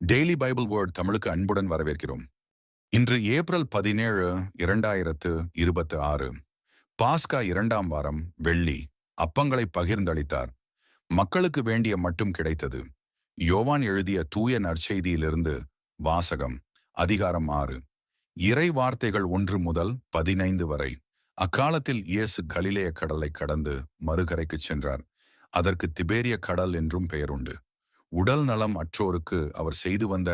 Daily Bible word தமிழுக்கு அன்புடன் வரவேற்கிறோம். இன்று ஏப்ரல் 17, 2026. பாஸ்கா 2ஆம் வாரம், வெள்ளி. அப்பங்களை பகிர்ந்தளித்தார். மக்களுக்கு வேண்டிய மட்டும் கிடைத்தது. யோவான் எழுதிய தூய நற்செய்தியிலிருந்து வாசகம். அதிகாரம் 6. இறை வார்த்தைகள் 1 முதல் 15 வரை. அக்காலத்தில் இயேசு கலிலேய கடலை கடந்து மறுகரைக்குச் சென்றார். அதற்கு திபேரிய கடல் என்றும் பெயருண்டு. உடல் நலம் அற்றோருக்கு அவர் செய்து வந்த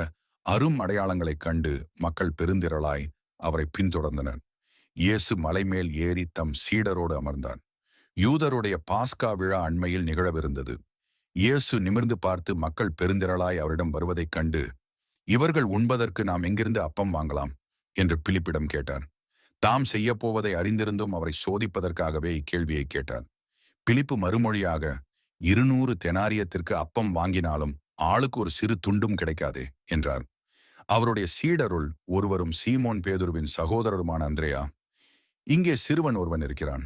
அரும் அடையாளங்களைக் கண்டு மக்கள் பெருந்திரளாய் அவரை பின்தொடர்ந்தனர். இயேசு மலைமேல் ஏறி தம் சீடரோடு அமர்ந்தார். யூதருடைய பாஸ்கா விழா அண்மையில் நிகழவிருந்தது. இயேசு நிமிர்ந்து பார்த்து மக்கள் பெருந்திரளாய் அவரிடம் வருவதைக் கண்டு, இவர்கள் உண்பதற்கு நாம் எங்கிருந்து அப்பம் வாங்கலாம் என்று பிலிப்பிடம் கேட்டார். தாம் செய்யப்போவதை அறிந்திருந்தும் அவரை சோதிப்பதற்காகவே இக்கேள்வியை கேட்டார். பிலிப்பு மறுமொழியாக, 200 தெனாரியத்திற்கு அப்பம் வாங்கினாலும் ஆளுக்கு ஒரு சிறு துண்டும் கிடைக்காதே என்றார். அவருடைய சீடருள் ஒருவரும் சீமோன் பேதுருவின் சகோதரருமான அந்திரேயா, இங்கே சிறுவன் ஒருவன் இருக்கிறான்.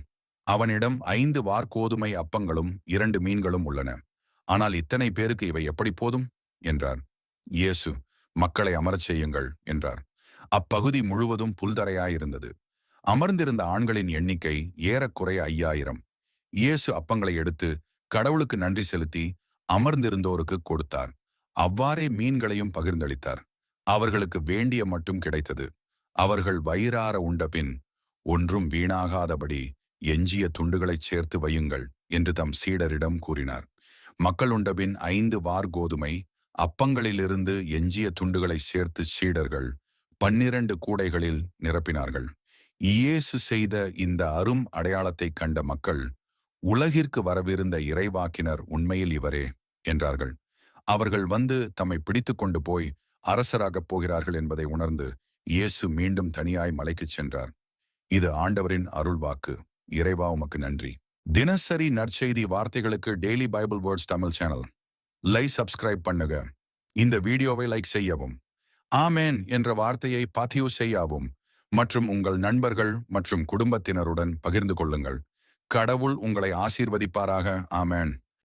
அவனிடம் 5 வார்கோதுமை அப்பங்களும் 2 மீன்களும் உள்ளன. ஆனால் இத்தனை பேருக்கு இவை எப்படி போதும் என்றார். இயேசு, மக்களை அமரச் செய்யுங்கள் என்றார். அப்பகுதி முழுவதும் புல்தரையாயிருந்தது. அமர்ந்திருந்த ஆண்களின் எண்ணிக்கை ஏறக்குறைய 5000. இயேசு அப்பங்களை எடுத்து கடவுளுக்கு நன்றி செலுத்தி அமர்ந்திருந்தோருக்கு கொடுத்தார். அவ்வாறே மீன்களையும் பகிர்ந்தளித்தார். அவர்களுக்கு வேண்டிய மட்டும் கிடைத்தது. அவர்கள் வயிறார உண்டபின், ஒன்றும் வீணாகாதபடி எஞ்சிய துண்டுகளைச் சேர்த்து வையுங்கள் என்று தம் சீடரிடம் கூறினார். மக்கள் உண்டபின் 5 வார்கோதுமை அப்பங்களிலிருந்து எஞ்சிய துண்டுகளை சேர்த்து சீடர்கள் 12 கூடைகளில் நிரப்பினார்கள். இயேசு செய்த இந்த அரும் அடையாளத்தைக் கண்ட மக்கள், உலகிற்கு வரவிருந்த இறைவாக்கினர் உண்மையில் இவரே என்றார்கள். அவர்கள் வந்து தம்மை பிடித்து கொண்டு போய் அரசராகப் போகிறார்கள் என்பதை உணர்ந்து இயேசு மீண்டும் தனியாய் மலைக்குச் சென்றார். இது ஆண்டவரின் அருள்வாக்கு. இறைவா உமக்கு நன்றி. தினசரி நற்செய்தி வார்த்தைகளுக்கு daily Bible words Tamil channel subscribe பண்ணுங்க. இந்த வீடியோவை லைக் செய்யவும், ஆமேன் என்ற வார்த்தையை பதிவு செய்யவும் மற்றும் உங்கள் நண்பர்கள் மற்றும் குடும்பத்தினருடன் பகிர்ந்து கொள்ளுங்கள். கடவுள் உங்களை ஆசீர்வதிப்பாராக. ஆமேன்.